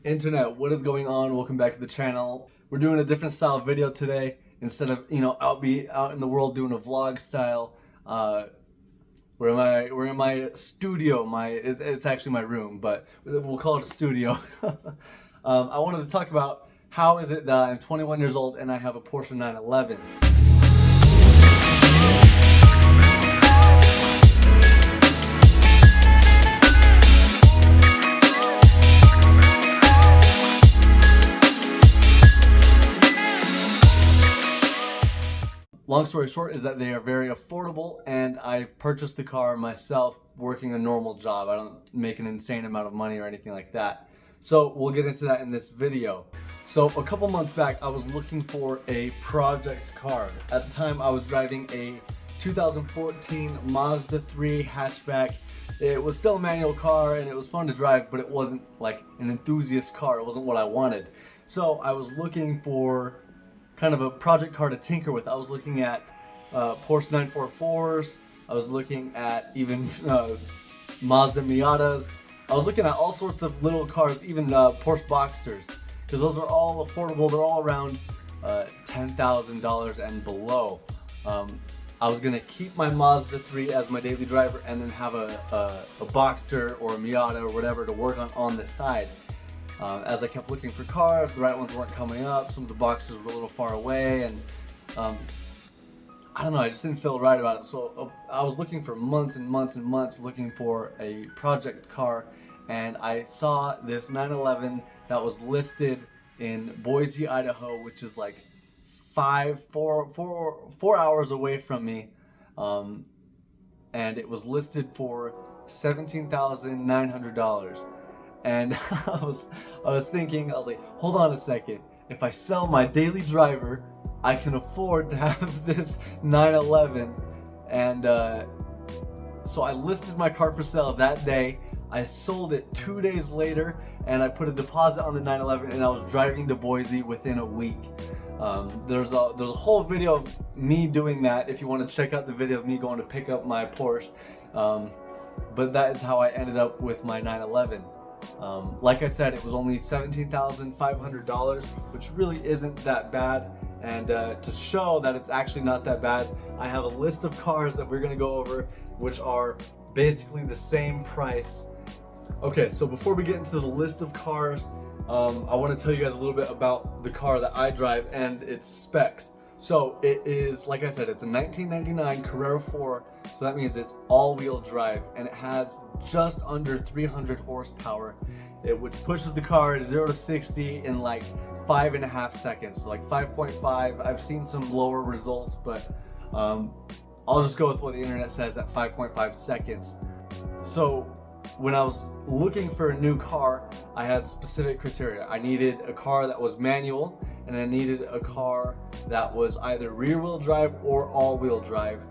Internet, what is going on? Welcome back to the channel. We're doing a different style of video today. Instead of out in the world doing a vlog style. We're in my studio. It's actually my room, but we'll call it a studio. I wanted to talk about how is it that I'm 21 years old and I have a Porsche 911. Long story short is that they are very affordable, and I purchased the car myself working a normal job. I don't make an insane amount of money or anything like that. So we'll get into that in this video. So a couple months back, I was looking for a project car. At the time, I was driving a 2014 Mazda 3 hatchback. It was still a manual car and it was fun to drive, but it wasn't like an enthusiast car. It wasn't what I wanted. So I was looking for kind of a project car to tinker with. I was looking at Porsche 944s. I was looking at even Mazda Miatas. I was looking at all sorts of little cars, even Porsche Boxsters, because those are all affordable. They're all around $10,000 and below. I was gonna keep my Mazda 3 as my daily driver and then have a Boxster or a Miata or whatever to work on the side. As I kept looking for cars, the right ones weren't coming up. Some of the Boxsters were a little far away, and I don't know, I just didn't feel right about it. So I was looking for months and months and months looking for a project car, and I saw this 911 that was listed in Boise, Idaho, which is like 4 hours away from me, and it was listed for $17,900. And I was thinking, I was like, hold on a second. If I sell my daily driver, I can afford to have this 911. And so I listed my car for sale that day. I sold it 2 days later, and I put a deposit on the 911, and I was driving to Boise within a week. There's a whole video of me doing that if you want to check out the video of me going to pick up my Porsche. But that is how I ended up with my 911. Like I said, it was only $17,500, which really isn't that bad. And to show that it's actually not that bad, I have a list of cars that we're going to go over, which are basically the same price. Okay, so before we get into the list of cars, I want to tell you guys a little bit about the car that I drive and its specs. So it is, like I said, it's a 1999 Carrera 4, so that means it's all-wheel drive, and it has just under 300 horsepower, which pushes the car at 0 to 60 in like 5.5 seconds, so like 5.5. I've seen some lower results, but I'll just go with what the internet says at 5.5 seconds. So when I was looking for a new car, I had specific criteria. I needed a car that was manual, and I needed a car that was either rear-wheel drive or all-wheel drive,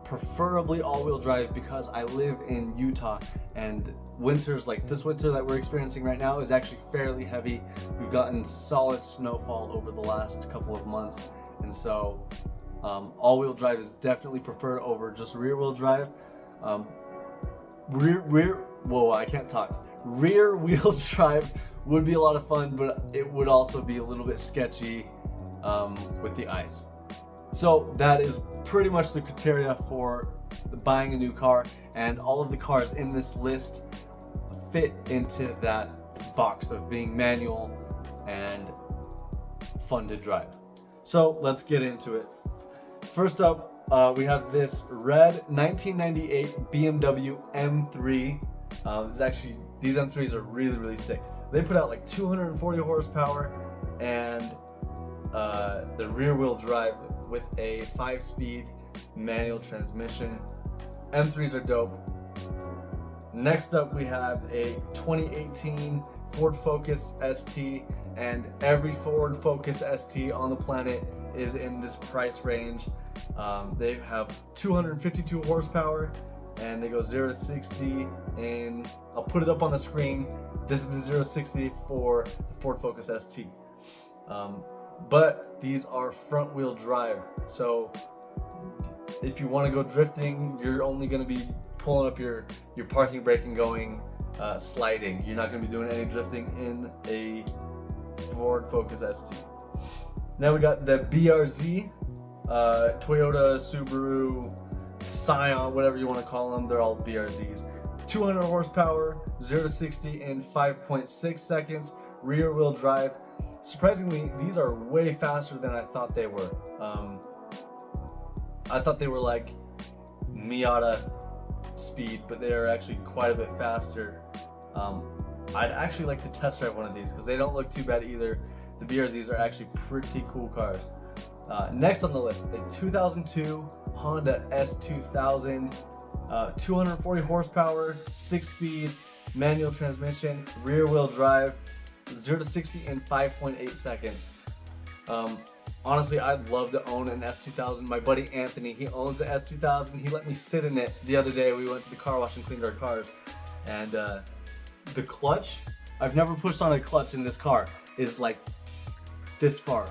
preferably all-wheel drive, because I live in Utah, and winters like this winter that we're experiencing right now is actually fairly heavy. We've gotten solid snowfall over the last couple of months, and so all-wheel drive is definitely preferred over just rear-wheel drive. Rear-wheel drive would be a lot of fun, but it would also be a little bit sketchy with the ice. So that is pretty much the criteria for buying a new car, and all of the cars in this list fit into that box of being manual and fun to drive. So let's get into it. First up, we have this red 1998 BMW M3. These M3s are really, really sick. They put out like 240 horsepower, and the rear-wheel drive with a 5-speed manual transmission. M3s are dope. Next up, we have a 2018 Ford Focus ST, and every Ford Focus ST on the planet is in this price range. They have 252 horsepower, and they go 0 to 60, and I'll put it up on the screen. This is the 0 to 60 for the Ford Focus ST. But these are front wheel drive, so if you want to go drifting, you're only going to be pulling up your parking brake and going sliding. You're not going to be doing any drifting in a Ford Focus ST. Now we got the BRZ, Toyota, Subaru, Scion, whatever you want to call them. They're all BRZs. 200 horsepower, 0 to 60 in 5.6 seconds, rear wheel drive. Surprisingly, these are way faster than I thought they were. I thought they were like Miata speed, but they are actually quite a bit faster. I'd actually like to test drive one of these because they don't look too bad either. The BRZs are actually pretty cool cars. Next on the list, a 2002 Honda S2000, 240 horsepower, 6-speed, manual transmission, rear wheel drive, 0 to 60 in 5.8 seconds. Honestly, I'd love to own an S2000. My buddy Anthony, he owns an S2000. He let me sit in it the other day. We went to the car wash and cleaned our cars. And the clutch, I've never pushed on a clutch in this car, is like this far,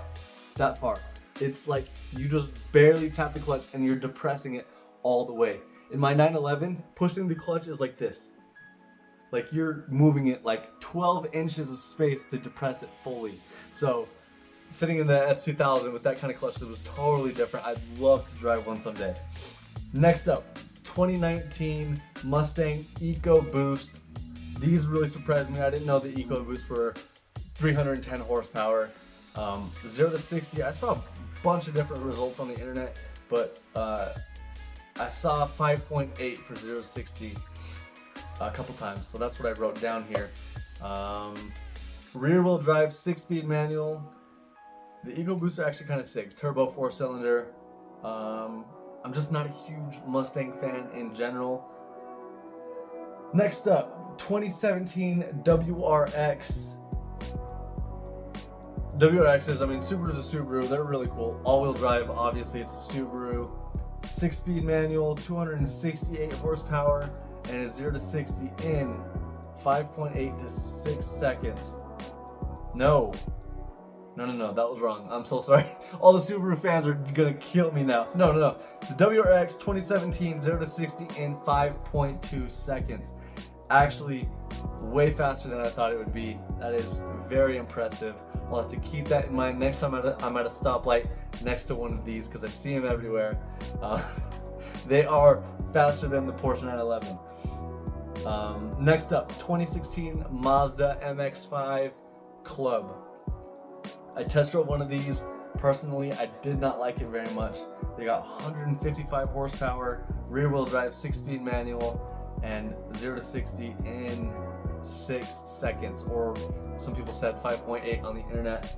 that far. It's like you just barely tap the clutch and you're depressing it all the way. In my 911, pushing the clutch is like this. Like you're moving it like 12 inches of space to depress it fully. So sitting in the S2000 with that kind of clutch, it was totally different. I'd love to drive one someday. Next up, 2019 Mustang EcoBoost. These really surprised me. I didn't know the EcoBoost were 310 horsepower. 0 to 60, I saw a bunch of different results on the internet, but I saw 5.8 for 0 to 60 a couple times, so that's what I wrote down here. Rear wheel drive, 6-speed manual. The EcoBoost are actually kind of sick. Turbo 4-cylinder. I'm just not a huge Mustang fan in general. Next up, 2017 WRX. WRXs, I mean, Subaru's a Subaru, they're really cool. All-wheel drive, obviously it's a Subaru. 6-speed manual, 268 horsepower, and it's 0 to 60 in 5.8 to 6 seconds. No, that was wrong. I'm so sorry. All the Subaru fans are gonna kill me now. No. The WRX 2017 0 to 60 in 5.2 seconds. Actually, way faster than I thought it would be. That is very impressive. I'll have to keep that in mind next time I'm at a stoplight next to one of these because I see them everywhere. They are faster than the Porsche 911. Next up, 2016 Mazda MX-5 Club. I test drove one of these. Personally, I did not like it very much. They got 155 horsepower, rear wheel drive, 6-speed manual, and 0 to 60 in 6 seconds, or some people said 5.8 on the internet.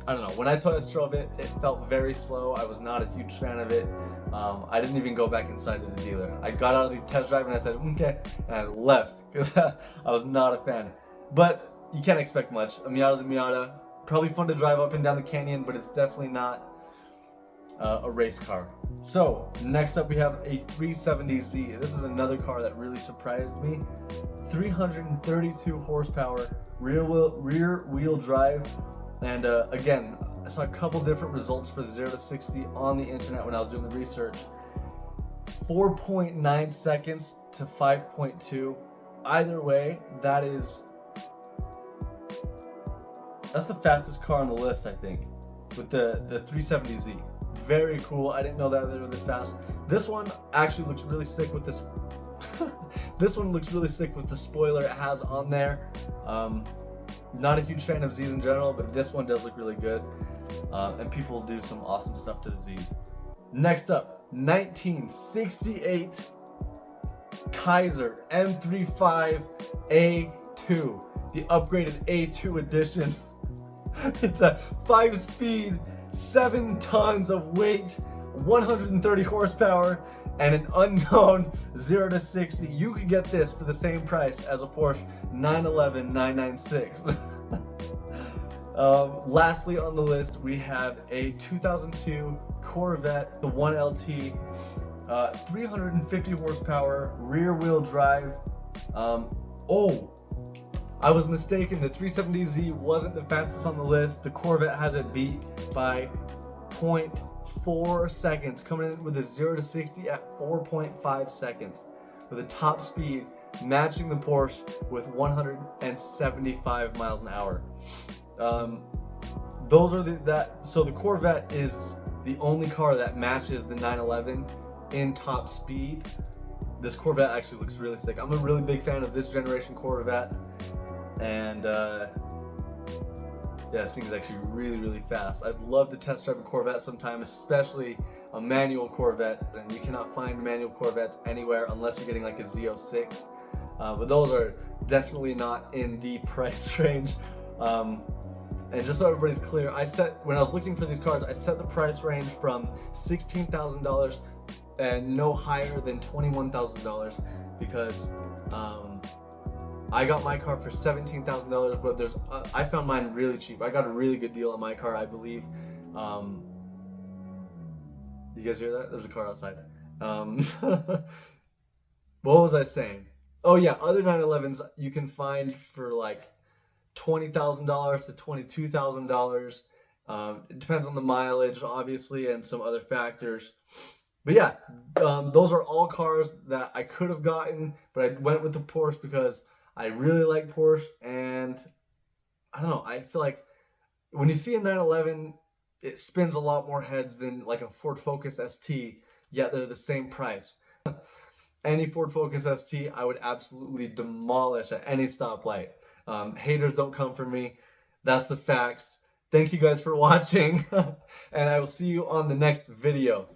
I don't know. When I test drove it, it felt very slow. I was not a huge fan of it. I didn't even go back inside of the dealer. I got out of the test drive and I said, okay, and I left because I was not a fan. But you can't expect much. A Miata's a Miata. Probably fun to drive up and down the canyon, but it's definitely not a race car. So next up we have a 370Z. This is another car that really surprised me. 332 horsepower, rear wheel drive, and again, I saw a couple different results for the 0 to 60 on the internet when I was doing the research. 4.9 seconds to 5.2. Either way, that's the fastest car on the list, I think, with the 370Z. Very cool. I didn't know that they were this fast. This one actually looks really sick with this. This one looks really sick with the spoiler it has on there. Not a huge fan of Z's in general, but this one does look really good. And people do some awesome stuff to the Z's. Next up, 1968 Kaiser M35 A2, the upgraded A2 edition. It's a 5-speed, 7 tons of weight, 130 horsepower, and an unknown 0 to 60. You could get this for the same price as a Porsche 911 996. Lastly on the list, we have a 2002 Corvette, the 1LT, 350 horsepower, rear wheel drive. I was mistaken. The 370Z wasn't the fastest on the list. The Corvette has it beat by 0.4 seconds, coming in with a 0 to 60 at 4.5 seconds with a top speed matching the Porsche with 175 miles an hour. Those are so the Corvette is the only car that matches the 911 in top speed. This Corvette actually looks really sick. I'm a really big fan of this generation Corvette, and yeah, this thing is actually really, really fast. I'd love to test drive a Corvette sometime, especially a manual Corvette. And you cannot find manual Corvettes anywhere unless you're getting like a Z06. But those are definitely not in the price range. And just so everybody's clear, when I was looking for these cars, I set the price range from $16,000 and no higher than $21,000 because I got my car for $17,000, but I found mine really cheap. I got a really good deal on my car, I believe. You guys hear that? There's a car outside. What was I saying? Oh yeah, other 911s you can find for like $20,000 to $22,000. It depends on the mileage, obviously, and some other factors. But yeah, those are all cars that I could have gotten, but I went with the Porsche because I really like Porsche, and I don't know, I feel like when you see a 911, it spins a lot more heads than like a Ford Focus ST, yet they're the same price. Any Ford Focus ST, I would absolutely demolish at any stoplight. Haters don't come for me. That's the facts. Thank you guys for watching, and I will see you on the next video.